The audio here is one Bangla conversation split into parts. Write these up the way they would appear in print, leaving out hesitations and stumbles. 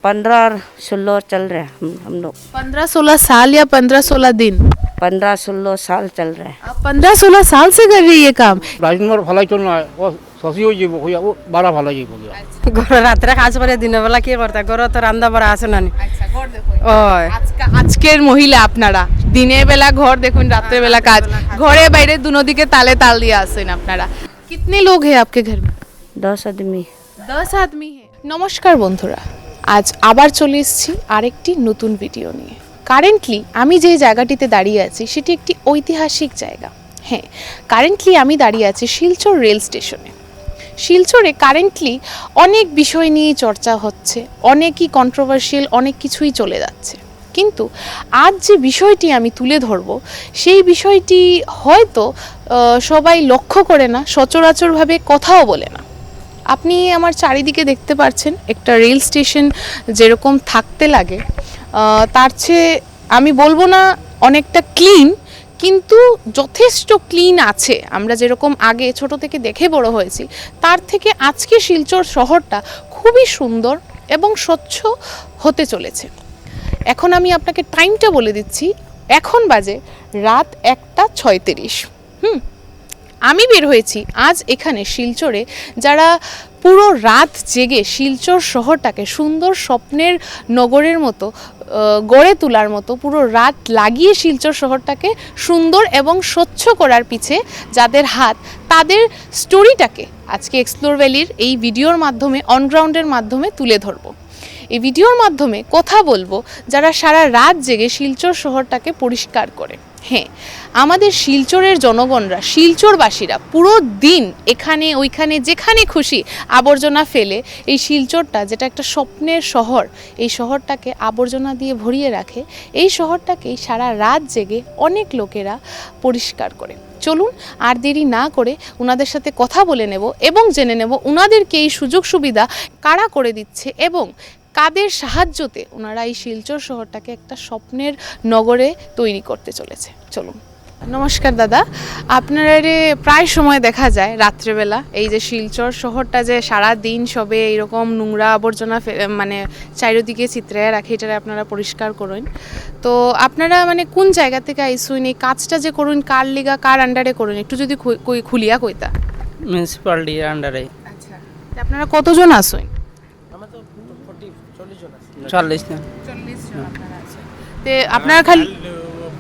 15-16 चल रहे हैं हम लोग 15-16 साल या 15-16 दिन? 15-16 साल चल रहे हैं। आप 15-16 साल से कर रही है ये काम? রাজনীতির ভালাই চল না ও শশী হয়ে যাব হইয়া ও বাড়া ভালো যাব ঘর রাত্রে কাজ করে দিনের বেলা কি করতে ঘর তো রান্না বাড়া আছে না ওই আজকের মহিলা আপনারা দিনের বেলা ঘর দেখুন, রাত্রে বেলা কাজ, ঘরে বাইরে দুনো দিকে তালে তাল দিয়ে আসেন আপনারা। कितने लोग हैं आपके घर में? 10 आदमी 10 आदमी है। নমস্কার বন্ধুরা, আজ আবার চলে এসেছি আরেকটি নতুন ভিডিও নিয়ে। কারেন্টলি আমি যে জায়গাটিতে দাঁড়িয়ে আছি সেটি একটি ঐতিহাসিক জায়গা। হ্যাঁ, কারেন্টলি আমি দাঁড়িয়ে আছি শিলচর রেল স্টেশনে। শিলচরে কারেন্টলি অনেক বিষয় নিয়ে চর্চা হচ্ছে, অনেকই কন্ট্রোভার্সিয়াল, অনেক কিছুই চলে যাচ্ছে। কিন্তু আজ যে বিষয়টি আমি তুলে ধরব সেই বিষয়টি হয়তো সবাই লক্ষ্য করে না, সচরাচরভাবে কথাও বলে না। আপনি আমার চারিদিকে দেখতে পাচ্ছেন একটা রেল স্টেশন যেরকম থাকতে লাগে তার চেয়ে আমি বলবো না অনেকটা ক্লিন, কিন্তু যথেষ্ট ক্লিন আছে। আমরা যেরকম আগে ছোট থেকে দেখে বড় হয়েছি তার থেকে আজকে শিলচর শহরটা খুবই সুন্দর এবং স্বচ্ছ হতে চলেছে। এখন আমি আপনাকে টাইমটা বলে দিচ্ছি, এখন বাজে রাত 1:36। আমি বের হয়েছি আজ এখানে শিলচরে, যারা পুরো রাত জেগে শিলচর শহরটাকে সুন্দর স্বপ্নের নগরের মতো গড়ে তোলার মতো পুরো রাত লাগিয়ে শিলচর শহরটাকে সুন্দর এবং স্বচ্ছ করার পিছে যাদের হাত, তাদের স্টোরিটাকে আজকে এক্সপ্লোর ভ্যালির এই ভিডিওর মাধ্যমে, অনগ্রাউন্ডের মাধ্যমে তুলে ধরবো। এই ভিডিওর মাধ্যমে কথা বলবো যারা সারা রাত জেগে শিলচর শহরটাকে পরিষ্কার করে। হ্যাঁ, আমাদের শিলচরের জনগণরা, শিলচরবাসীরা পুরো দিন এখানে ওইখানে যেখানে খুশি আবর্জনা ফেলে এই শিলচরটা, যেটা একটা স্বপ্নের শহর, এই শহরটাকে আবর্জনা দিয়ে ভরিয়ে রাখে। এই শহরটাকেই সারা রাত জেগে অনেক লোকেরা পরিষ্কার করে। চলুন আর দেরি না করে ওনাদের সাথে কথা বলে নেব এবং জেনে নেব ওনাদেরকে এই সুযোগ সুবিধা কারা করে দিচ্ছে এবং কাদের সাহায্যতে ওনারা এই শিলচর শহরটাকে একটা স্বপ্নের নগরে তৈরি করতে চলেছে। চলুন। নমস্কার দাদা, আপনারা প্রায় সময় দেখা যায় রাত্রেবেলা এই যে শিলচর শহরটা যে সারা দিন সবে এইরকম নোংরা আবর্জনা মানে চারিদিকে চিত্রায় রাখে, এটা আপনারা পরিষ্কার করুন। তো আপনারা মানে কোন জায়গা থেকে আইসুন, এই কাজটা যে করুন কার লিগা, কার আন্ডারে করুন, একটু যদি খুলিয়া কইতা। মিউনিসিপালিটির আন্ডারে। আচ্ছা, আপনারা কতজন আসুন? 40 জন। 40 জন আপনারা আছেন। তে আপনারা খালি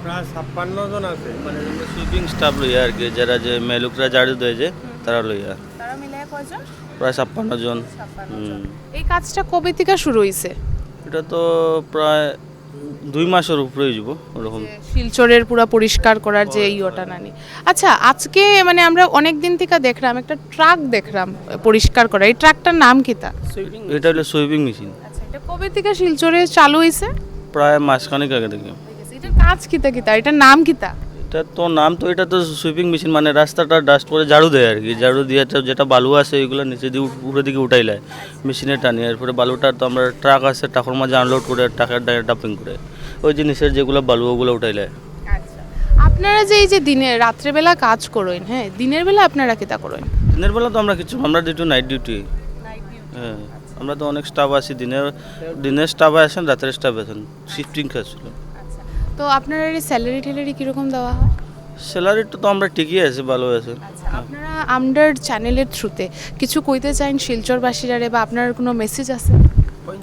প্রায় 56 জন আছে, মানে সুইপিং স্টাফ লইয়া আর কি, যারা যে মেলুকরা ঝাড়ু দেয় যে তারা লইয়া তারা মিলে কয়জন? প্রায় 56 জন। এই কাজটা কবে থেকে শুরু হইছে? এটা তো প্রায় 2 মাসের উপরে হয়ে যাব ওরকম। শিলচরের পুরো পরিষ্কার করার যে এই ওটা নানি। আচ্ছা, আজকে মানে আমরা অনেক দিন থেকে দেখলাম একটা ট্রাক দেখলাম পরিষ্কার করা, এই ট্রাকটার নাম কি তা? এটা হলো সুইপিং মেশিন। আচ্ছা, এটা কবে থেকে শিলচরে চালু হইছে? প্রায় মাসখানেক আগে থেকে। এটার কাজ কিতা কিতা, এটার নাম কিতা? এটা তো নাম তো, এটা তো সুইপিং মেশিন, মানে রাস্তাটা ডাস্ট করে ঝাড়ু দেয় আর কি। ঝাড়ু দিয়ে যেটা বালু আছে ওইগুলো নিচে দিয়ে উপরের দিকে উঠাই লায় মেশিনে টানি। এরপরে বালুটা তো আমরা ট্রাক আছে, ট্রাকের মাঝে আনলোড করে টাকার ডাম্পিং করে ওই জিনিসের যেগুলো বালু ওগুলো উঠাই লায়। আচ্ছা, আপনারা যে এই যে দিনে রাত্রেবেলা কাজ করেন, হ্যাঁ দিনের বেলা আপনারা কিতা করেন? দিনের বেলা তো আমরা কিছু, আমরা ডিউটি নাইট ডিউটি। হ্যাঁ, আমরা তো অনেক স্টাফ আছি, দিনের স্টাফ আছেন, রাতের স্টাফ আছেন, শিফটিং কাজ ছিল। আচ্ছা, তো আপনারা এই স্যালারি ট্যালারি কীরকম দেওয়া হয়? স্যালারিটা তো আমরা ঠিকই আছে, ভালো আছে। আচ্ছা, আপনারা আমডার চ্যানেলের থ্রুতে কিছু কইতে চান শিলচরবাসীরা, বা আপনার কোনো মেসেজ আছে?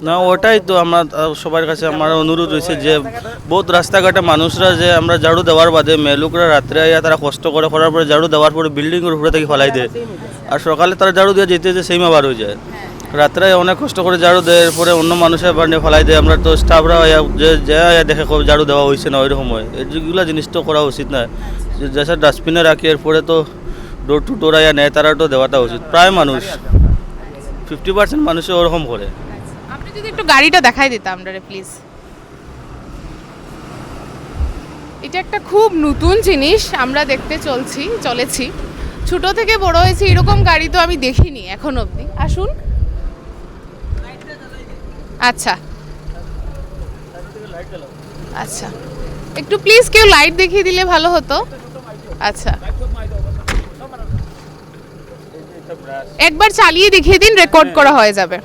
না, ওটাই তো আমরা সবার কাছে আমার অনুরোধ রয়েছে যে বহুত রাস্তাঘাটে মানুষরা যে আমরা ঝাড়ু দেওয়ার বাদে মেলুকরা রাত্রে আইয়া তারা কষ্ট করে, করার পরে ঝাড়ু দেওয়ার পরে বিল্ডিংয়ের উপরে থেকে ফেলাই দেয়, আর সকালে তারা ঝাড়ু দিয়ে যেতে যে সেইমা বার হয়ে যায়। রাত্রে অনেক কষ্ট করে ঝাড়ু দেয়, এরপরে অন্য মানুষের বানিয়ে ফেলাই দেয়। আমরা তো স্টাফরা যে দেখে ঝাড়ু দেওয়া হয়েছে না ওইরকম হয়, এইগুলো জিনিস তো করা উচিত না। যেসব ডাস্টবিনে রাখি এরপরে তো ডোর টু ডোর আইয়া নেয়, তারা তো দেওয়াটা উচিত। প্রায় মানুষ 50% মানুষে ওরকম করে। আপনি যদি একটু গাড়িটা দেখাই দিতাম আমরা প্লিজ। এটা একটা খুব নতুন জিনিস আমরা দেখতে চলেছি। ছোট থেকে বড় হয়েছে, এরকম গাড়ি তো আমি দেখিনি এখন অবধি। আসুন। আচ্ছা আচ্ছা, একটু প্লিজ কেউ লাইট দেখিয়ে দিলে ভালো হতো। আচ্ছা, একবার চালিয়ে দেখিয়ে দিন, রেকর্ড করা হয়ে যাবে।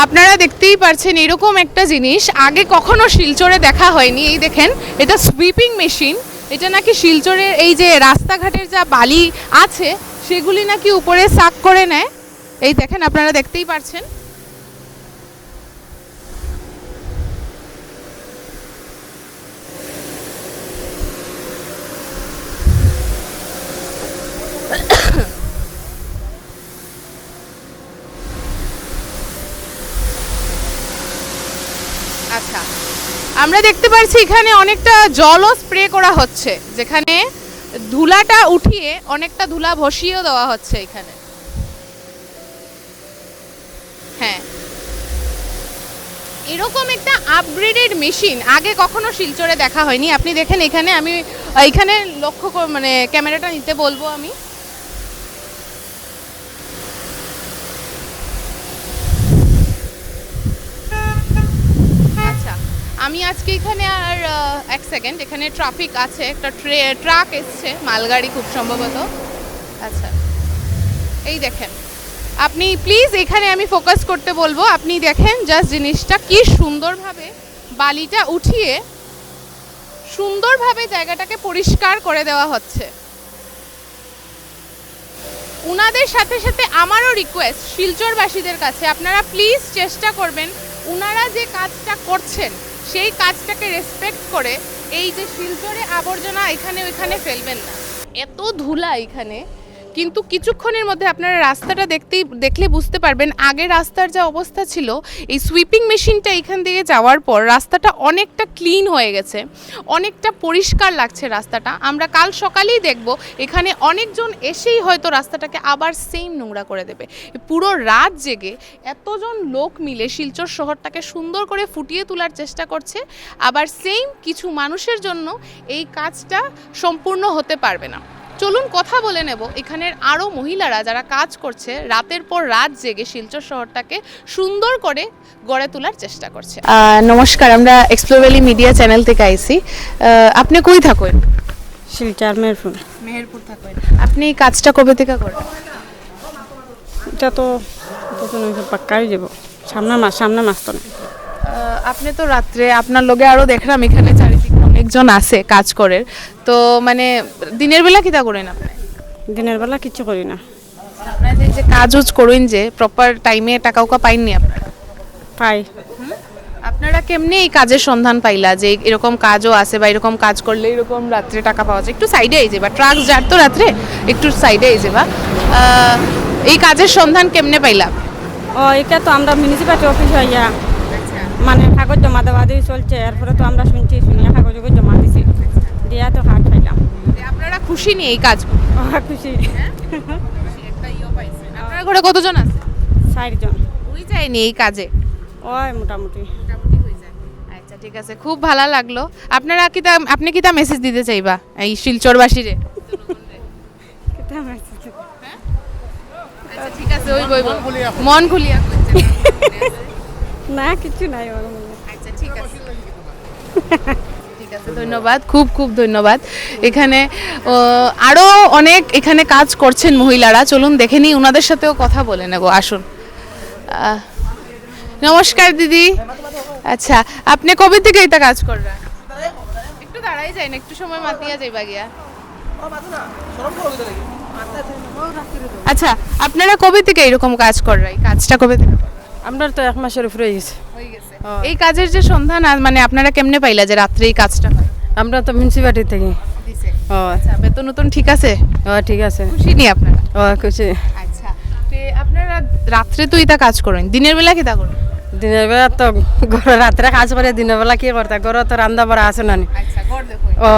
আপনারা দেখতেই পারছেন এরকম একটা জিনিস আগে কখনো শিলচরে দেখা হয়নি। এই দেখেন, এটা সুইপিং মেশিন। এটা নাকি শিলচরের এই যে রাস্তাঘাটের যা বালি আছে সেগুলি নাকি উপরে সাক করে নেয়। এই দেখেন, আপনারা দেখতেই পারছেন। আচ্ছা, আমরা দেখতে পাচ্ছি এখানে অনেকটা জলও স্প্রে করা হচ্ছে, যেখানে ধুলাটা উঠিয়ে অনেকটা ধুলা ভসিয়েও দেওয়া হচ্ছে এখানে। হ্যাঁ, এরকম একটা আপগ্রেডেড মেশিন আগে কখনো শিলচরে দেখা হয়নি। আপনি দেখেন এখানে, আমি এখানে মানে ক্যামেরাটা নিতে বলবো আমি। আমি আজকে এখানে আর এক সেকেন্ড, এখানে ট্রাফিক আছে, একটা ট্রাক এসছে, মালগাড়ি খুব সম্ভবত। আচ্ছা, এই দেখেন, আপনি প্লিজ এখানে আমি ফোকাস করতে বলবো। আপনি দেখেন জাস্ট জিনিসটা কি সুন্দরভাবে বালিটা উঠিয়ে সুন্দরভাবে জায়গাটাকে পরিষ্কার করে দেওয়া হচ্ছে। উনাদের সাথে সাথে আমারও রিকোয়েস্ট শিলচরবাসীদের কাছে, আপনারা প্লিজ চেষ্টা করবেন উনারা যে কাজটা করছেন সেই কাজটাকে রেসপেক্ট করে এই যে শিলচরে আবর্জনা এখানে ওইখানে ফেলবেন না। এত ধুলা এখানে, কিন্তু কিছুক্ষণের মধ্যে আপনারা রাস্তাটা দেখলে বুঝতে পারবেন আগে রাস্তার যা অবস্থা ছিল, এই সুইপিং মেশিনটা এখান থেকে যাওয়ার পর রাস্তাটা অনেকটা ক্লিন হয়ে গেছে, অনেকটা পরিষ্কার লাগছে রাস্তাটা। আমরা কাল সকালেই দেখব এখানে অনেকজন এসেই হয়তো রাস্তাটাকে আবার সেম নোংরা করে দেবে। পুরো রাত জেগে এতজন লোক মিলে শিলচর শহরটাকে সুন্দর করে ফুটিয়ে তোলার চেষ্টা করছে, আবার সেম কিছু মানুষের জন্য এই কাজটা সম্পূর্ণ হতে পারবে না। চলুন কথা বলে নেব এখানের আরও মহিলারা যারা কাজ করছে, রাতের পর রাত জেগে শিলচর শহরটাকে সুন্দর করে গড়ে তোলার চেষ্টা করছে। নমস্কার, আমরা এক্সপ্লোর ভ্যালি মিডিয়া চ্যানেল থেকে আইছি। আপনি কই থাকেন? শিলচর মেহেরপুর থাকেন। আপনি এই কাজটা কবে থেকে করেন? এটা তো পাক্কাই যাব, সামনে মাস তো না। আপনি তো রাত্রে আপনার লগে আরো দেখলাম এখানে চারিদিকে অনেকজন আছে কাজ করে, তো মানে দিনের বেলা কিটা করেন আপনি? দিনের বেলা কিছু করি না। আপনারা যে কাজ করেন যে প্রপার টাইমে টাকা উকা পাইননি আপনারা? পাই। আপনারা কেমনে এই কাজের সন্ধান পাইলা যে এরকম কাজও আছে বা এরকম কাজ করলে এরকম রাত্রে টাকা পাওয়া যায়? একটু সাইডে এই যাবা, ট্রাক যার তো রাত্রে একটু সাইডে এই যাবা। এই কাজের সন্ধান কেমনে পাইলা? ও এটা তো আমরা মিউনিসিপালিটি অফিস হইয়া মানে কাগজ জমা দেওয়া দিয়ে চলছে, এরপরে তো আমরা শুনিয়া কাগজ জমা দিছি, দিয়া তো হাট পাইলাম। আপনারা খুশি নিয়ে এই কাজ? খুশি। আপনার ঘরে কতজন আছে? 4 জন। ওই যায়নি এই কাজে? ওই মোটামুটি। আচ্ছা, ঠিক আছে, খুব ভালো লাগলো। আপনি কিতা মেসেজ দিতে চাইবা এই শিলচরবাসীরে? আচ্ছা, ঠিক আছে, ওই মন খুলিয়া না কিছু নাই। আচ্ছা, ঠিক আছে, ঠিক আছে, ধন্যবাদ, খুব খুব ধন্যবাদ। এখানে আরো অনেক এখানে কাজ করছেন মহিলারা, চলুন দেখে নিই, ওনাদের সাথেও কথা বলে নেব। আসুন। নমস্কার দিদি। আচ্ছা, আপনি কবে থেকে এটা কাজ করেন? একটু দাঁড়াই যাই না, একটু সময় মাতিয়া যাইবা গিয়া। আচ্ছা, আপনারা কবে থেকে এরকম কাজ করেন? এই কাজটা কবে থেকে? আমরা তো 1 মাসের উপরে হয়ে গেছে। এই কাজের যে সন্ধান মানে আপনারা কেমনে পাইলা যে রাত্রে এই কাজটা হয়? আমরা তো মিউনিসিপালিটি থেকে। ও আচ্ছা, বেতন ঠিক আছে? ও ঠিক আছে। খুশি নি আপনারা? ও খুশি। আচ্ছা, তে আপনারা রাত্রে তো এটা কাজ করেন, দিনের বেলা কিটা করেন? দিনের বেলা তো রাত্রে কাজ করে, দিনের বেলা কি করতে? ঘরে তো রান্না বাড়া আছে না। আচ্ছা, ঘর দেখুন। ও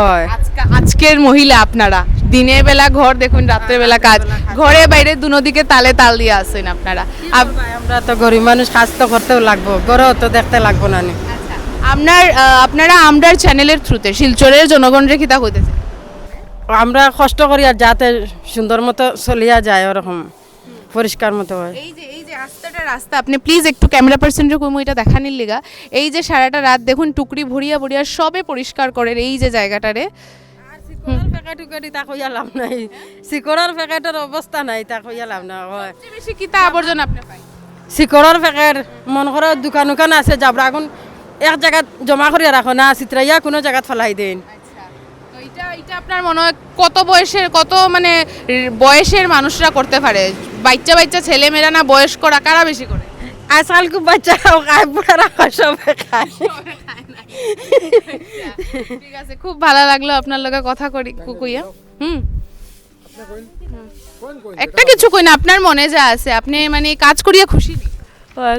আজকের মহিলা আপনারা দিনের বেলা ঘর দেখুন, রাত্রের বেলা কাজ, ঘরে বাইরে দুদিকে তালে তাল দিয়ে আছেন আপনারা। আমরা তো গরিব মানুষ, কাজ তো করতেও লাগবো, ঘরেও তো দেখতে লাগবো না। আপনারা আমরার চ্যানেলের থ্রুতে শিলচরের জনগণের কিতা হইতেছে? আমরা কষ্ট করি আর যাতে সুন্দর মতো চলিয়া যায়, ওরকম পরিষ্কার মতো হয়। এই যে রাস্তা আপনি প্লিজ একটু ক্যামেরা পার্সনকে কইমু এটা দেখানির লিগা। এই যে সারাটা রাত দেখুন টুকরি ভরিয়া ভরিয়া সবে পরিষ্কার করে এই যে জায়গাটারে। তা কইয়া লাভ নাই, শিকড়ার প্যাকেটের অবস্থা নাই, তা কইয়া লাভ না হয়। বেশি কিতা আবর্জনা আপনি পাই? শিকড়ের প্যাকেট মন করো দোকান উকান আছে যাবরা এখন এক জায়গাত জমা করে রাখো না চিত্রাইয়া কোনো জায়গাত ফেলাই দেন। তো এটা আপনার মনে হয় কত মানে বয়সের মানুষরা করতে পারে? বাচ্চা বাচ্চা ছেলে মেয়েরা না বয়স্করা, কারা বেশি করে? আজকাল খুব বাচ্চারাও খায় বুড়ারা সবাই খায়। ঠিক আছে, খুব ভালো লাগলো আপনার লগে কথা কইয়া। একটা কিছু কই না, আপনার মনে যা আছে আপনি মানে কাজ করিয়া খুশি নি?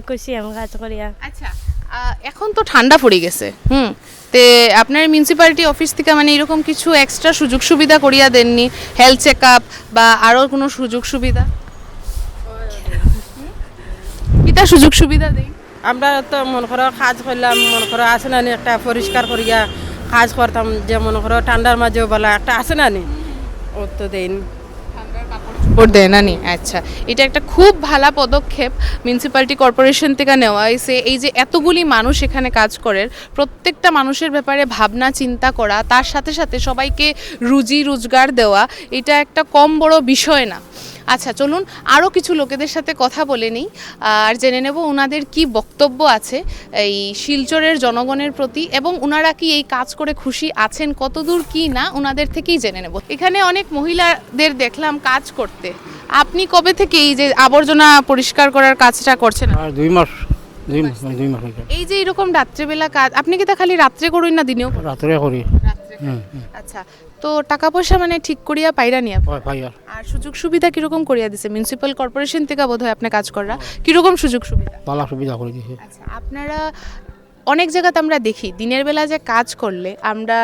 খুশি আমি কাজ করিয়া। আচ্ছা, এখন তো ঠান্ডা পড়ে গেছে, তে আপনার মিউনিসিপ্যালিটি অফিস থেকে মানে এরকম কিছু এক্সট্রা সুযোগ সুবিধা করিয়া দেননি? হেলথ চেক আপ বা আরও কোনো সুযোগ সুবিধা? কিটা সুযোগ সুবিধা দেই? আমরা তো মন করো কাজ করলাম, মন করো আছে না নি একটা পরিষ্কার করিয়া কাজ করতাম, যে মনে করো ঠান্ডার মাঝেও বলা একটা আছে না নি, ও তো দেন ভোট দেয় না নি। আচ্ছা, এটা একটা খুব ভালো পদক্ষেপ মিউনিসিপ্যালিটি কর্পোরেশন থেকে নেওয়া হয়েছে। এই যে এতগুলি মানুষ এখানে কাজ করে, প্রত্যেকটা মানুষের ব্যাপারে ভাবনা চিন্তা করা, তার সাথে সাথে সবাইকে রুজি রোজগার দেওয়া, এটা একটা কম বড় বিষয় না। আচ্ছা, চলুন আরও কিছু লোকেদের সাথে কথা বলে নিই আর জেনে নেব ওনাদের কি বক্তব্য আছে এই শিলচরের জনগণের প্রতি, এবং ওনারা কি এই কাজ করে খুশি আছেন কতদূর কি না ওনাদের থেকেই জেনে নেব। এখানে অনেক মহিলাদের দেখলাম কাজ করতে। আপনি কবে থেকে এই যে আবর্জনা পরিষ্কার করার কাজটা করছেন? আর 2 মাস 2 মাস হয়েছে। এই যে এরকম রাত্রেবেলা কাজ, আপনি কি তা খালি রাত্রে করুন না দিনেও? রাত্রে করি। আচ্ছা, তো টাকা পয়সা মানে ঠিক করিয়া পাইরা নিয়ে ভাই আর সুযোগ সুবিধা কিরকম করিয়া দিছে মিউনিসিপ্যাল কর্পোরেশন থেকে? বোধ হয় আপনি কাজ করা কিরকম সুযোগ সুবিধা? ভালো সুবিধা করে দিয়েছে। আচ্ছা, আপনারা অনেক জায়গাতে আমরা দেখি দিনের বেলা যে কাজ করলে আমরা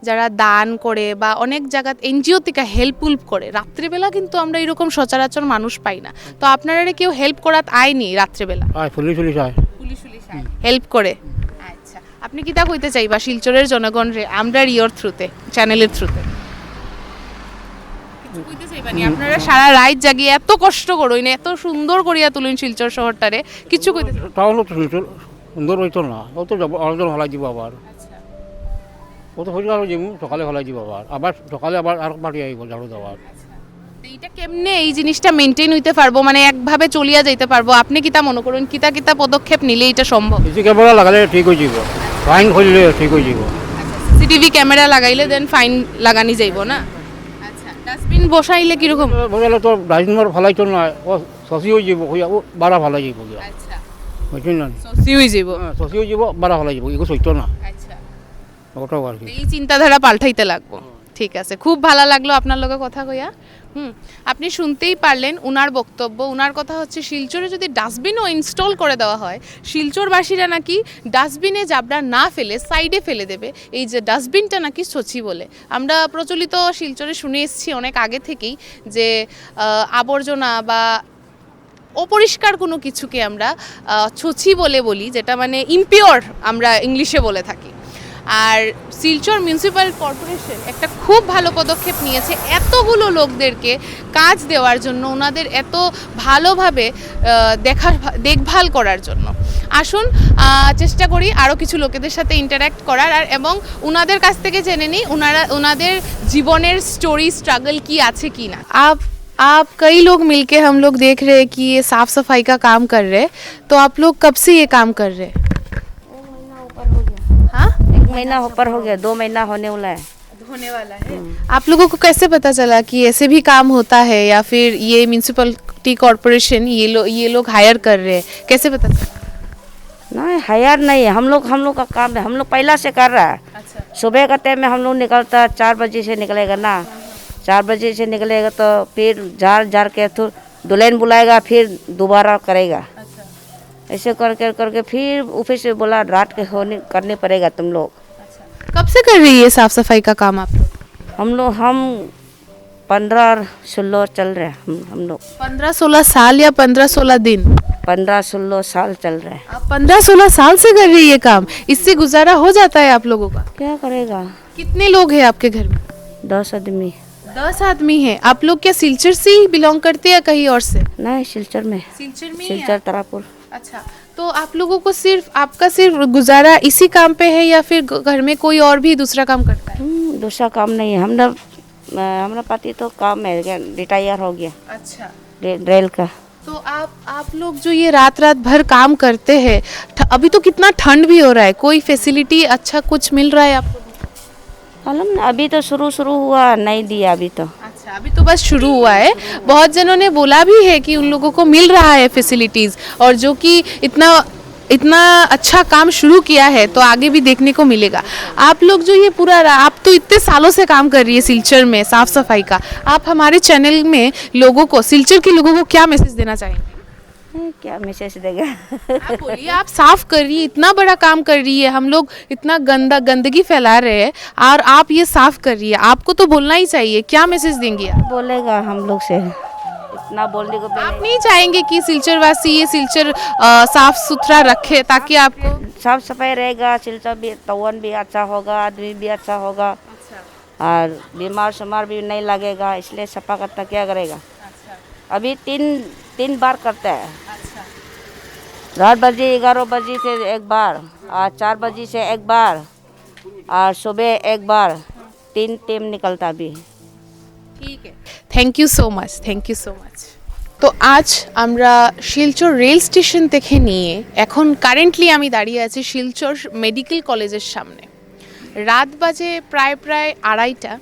যারা দান করে বা অনেক জায়গা এনজিও থেকে হেল্প করে, রাত্রেবেলা কিন্তু আমরা এরকম সচরাচর মানুষ পাই না। তো আপনারা কেউ হেল্প করাত আয়নি রাত্রেবেলা? পুলিশ আয়, পুলিশ হেল্প করে। আচ্ছা, আপনি কি তা কইতে চাইবা শিলচরের জনগণ রে আমরা ইয়োর থ্রুতে, চ্যানেলের থ্রুতে কিছু কইতে চাইবা নি? আপনারা সারা রাত জাগিয়ে এত কষ্ট করুন, এত সুন্দর করিয়া তুলুন শিলচর শহরটারে, কিছু কইতে চাইবা? টাউন তো সুন্দর হইতো না, ও তো আলোচন হলাই দিব আবার, ও তো হয়ে যাবো সকালে হলাই দিব আবার সকালে আবার আর পাঠিয়ে আইব ঝাড়ু দেওয়ার। এইটা কেমনে এই জিনিসটা মেনটেন হইতে পারবো, মানে একভাবে চলিয়া যাইতে পারবো? আপনি কিতা মনে করুন কিতা পদক্ষেপ নিলে এটা সম্ভব? সিসি ক্যামেরা লাগালে ঠিক হয়ে যাব, ফাইন করলে ঠিক হয়ে যাব। সিসিটিভি ক্যামেরা লাগাইলে দেন ফাইন লাগানি যাইব না? আচ্ছা, ডাস্টবিন বসাইলে কিরকম? বসালে তো ডাস্টবিন ফেলাইতো না, ও শশি হয়ে যাব, ও বাড়া ফেলাই যাব। আচ্ছা, বুঝছেন না? সসি হয়ে যাব। শশি হয়ে যাব, বাড়া ফেলাই যাব, এগুলো সইতো না। আচ্ছা, ওটাও আর কি। এই চিন্তাধারা পাল্টাইতে লাগবো। ঠিক আছে, খুব ভালো লাগলো আপনার লগে কথা কইয়া। আপনি শুনতেই পারলেন উনার বক্তব্য। উনার কথা হচ্ছে শিলচরে যদি ডাস্টবিনও ইনস্টল করে দেওয়া হয়, শিলচরবাসীরা নাকি ডাস্টবিনে জাবড়া না ফেলে সাইডে ফেলে দেবে। এই যে ডাস্টবিনটা নাকি সচি বলে। আমরা প্রচলিত শিলচরে শুনে এসেছি অনেক আগে থেকেই যে আবর্জনা বা অপরিষ্কার কোনো কিছুকে আমরা ছচি বলে বলি, যেটা মানে ইমপিওর আমরা ইংলিশে বলে থাকি। আর শিলচর মিউনিসিপ্যাল কর্পোরেশন একটা খুব ভালো পদক্ষেপ নিয়েছে এতগুলো লোকদেরকে কাজ দেওয়ার জন্য, ওনাদের এত ভালোভাবে দেখভাল করার জন্য। আসুন চেষ্টা করি আরও কিছু লোকেদের সাথে ইন্টারঅ্যাক্ট করার আর এবং ওনাদের কাছ থেকে জেনে নিই ওনাদের জীবনের স্টোরি স্ট্রাগল কি আছে কি না। आप कई लोग मिलके हम लोग देख रहे हैं कि ये साफ सफाई का काम कर रहे हैं, तो आप लोग कब से ये काम कर रहे हैं? हाँ, 1 महीना ऊपर हो गया, 2 महीना होने वाला है। होने वाला है। आप लोगों को कैसे पता चला कि ऐसे भी काम होता है, या फिर ये म्यूनिसिपैलिटी कॉर्पोरेशन ये लोग हायर कर रहे हैं, कैसे पता चला? नहीं हायर नहीं है, हम लोग का काम है, हम लोग पहला से कर रहा है। अच्छा, सुबह का टाइम में हम लोग निकलता 4 बजे से निकलेगा ना, 4 बजे से निकलेगा तो फिर झाड़ के तो दुल्हन बुलाएगा, फिर दोबारा करेगा। अच्छा, ऐसे करके फिर ऑफिस से बोला रात के करने पड़ेगा तुम लोग। अच्छा। कब से कर रही है साफ सफाई का काम आप लोग? हम 15-16 चल रहे हैं हम लोग 15-16 साल या 15-16 दिन? 15-16 साल चल रहे हैं। आप 15-16 साल से कर रही है काम, इससे गुजारा हो जाता है आप लोगों का? क्या करेगा, कितने लोग हैं आपके घर में? 10 आदमी। 10 आदमी हैं। आप लोग क्या सिलचर से ही बिलोंग करते हैं या कहीं और से? नहीं सिलचर में, सिलचर में सिलचर तरापुर। अच्छा, तो आप लोगों को आपका सिर्फ गुजारा इसी काम पे है या फिर घर में कोई और भी दूसरा काम करता है? दूसरा काम नहीं है, हमारा पति तो काम है, रिटायर हो गया अच्छा, रेल का। तो आप लोग जो ये रात रात भर काम करते हैं, अभी तो कितना ठंड भी हो रहा है, कोई फैसिलिटी अच्छा कुछ मिल रहा है आपको? मालूम ना, अभी तो शुरू हुआ, नहीं दिया अभी तो। अच्छा, अभी तो बस शुरू हुआ है। बहुत जनों ने बोला भी है कि उन लोगों को मिल रहा है फैसिलिटीज़, और जो कि इतना अच्छा काम शुरू किया है तो आगे भी देखने को मिलेगा। आप लोग जो ये पूरा आप तो इतने सालों से काम कर रही है सिलचर में साफ सफाई का, आप हमारे चैनल में लोगों को, सिलचर के लोगों को क्या मैसेज देना चाहेंगे? क्या मैसेज देगा? आप बोलिए, आप साफ कर रही है, इतना बड़ा काम कर रही है, हम लोग इतना गंदगी फैला रहे हैं और आप ये साफ कर रही है, आपको तो बोलना ही चाहिए। क्या मैसेज देंगी आप? बोलेगा हम लोग से, इतना बोलने को भी आप नहीं चाहेंगे कि सिलचर वासी ये सिलचर साफ सुथरा रखे ताकि आपको साफ सफाई रहेगा, सिलचर भी, तवन भी अच्छा होगा, आदमी भी अच्छा होगा, और बीमार शुमार भी नहीं लगेगा, इसलिए सफा करता क्या करेगा। अभी तीन बार करता है, 8 बजे 11 बजे से एक बार, और 4 बजे से एक बार, और सुबह एक बार, 3 टीम निकलता अभी। ঠিক আছে, thank you so much, thank you so much. তো আজ আমরা শিলচর রেল স্টেশন থেকে নিয়ে এখন কারেন্টলি আমি দাঁড়িয়ে আছি শিলচর মেডিকেল কলেজের সামনে। রাত বাজে প্রায় 2:30।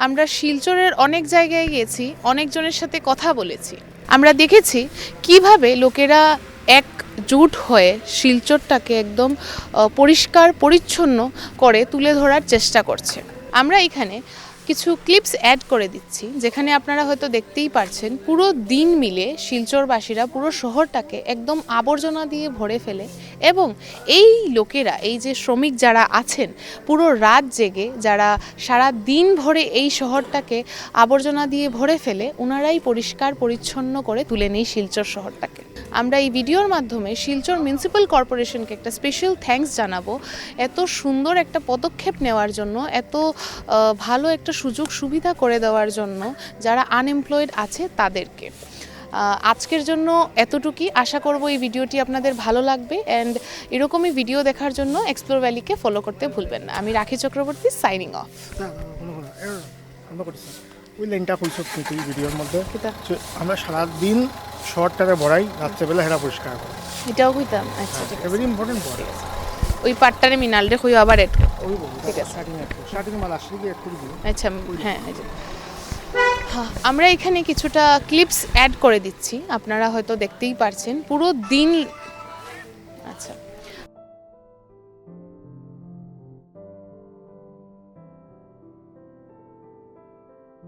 আমরা শিলচরের অনেক জায়গায় গেছি, অনেকজনের সাথে কথা বলেছি, আমরা দেখেছি কিভাবে লোকেরা একজোট হয়ে শিলচরটাকে একদম পরিষ্কার পরিচ্ছন্ন করে তুলে ধরার চেষ্টা করছে। আমরা এখানে কিছু ক্লিপস অ্যাড করে দিচ্ছি, যেখানে আপনারা হয়তো দেখতেই পারছেন পুরো দিন মিলে শিলচরবাসীরা পুরো শহরটাকে একদম আবর্জনা দিয়ে ভরে ফেলে, এবং এই লোকেরা, এই যে শ্রমিক যারা আছেন পুরো রাত জেগে, যারা সারা দিন ভরে এই শহরটাকে আবর্জনা দিয়ে ভরে ফেলে, ওনারাই পরিষ্কার পরিচ্ছন্ন করে তুলে নেই শিলচর শহরটাকে। আমরা এই ভিডিওর মাধ্যমে শিলচর মিউনিসিপ্যাল কর্পোরেশনকে একটা স্পেশাল থ্যাঙ্কস জানাবো এত সুন্দর একটা পদক্ষেপ নেওয়ার জন্য, এত ভালো একটা সুযোগ সুবিধা করে দেওয়ার জন্য যারা আনএমপ্লয়েড আছে তাদেরকে। আজকের জন্য এতটুকুই, আশা করব এই ভিডিওটি আপনাদের ভালো লাগবে, অ্যান্ড এরকমই ভিডিও দেখার জন্য এক্সপ্লোর ভ্যালিকে ফলো করতে ভুলবেন না। আমি রাখি চক্রবর্তী, সাইনিং অফ। ওই লাইনটা কইছো তুমি ভিডিওর মধ্যে, আমরা সারাদিন শহরটাকে ভরাই, রাত্রেবেলা হেরা পরিষ্কার করি, এটাও কইতাম। আচ্ছা, ঠিক আছে, ভেরি ইম্পর্টেন্ট বড় ওই পার্টটারে মিনালরে কইও আবার এড করো। ঠিক আছে, স্টার্টিং মাল আসলে কি একটু দিই। আচ্ছা, হ্যাঁ, হ্যাঁ, আমরা এখানে কিছুটা ক্লিপস অ্যাড করে দিচ্ছি, আপনারা হয়তো দেখতেই পারছেন পুরো দিন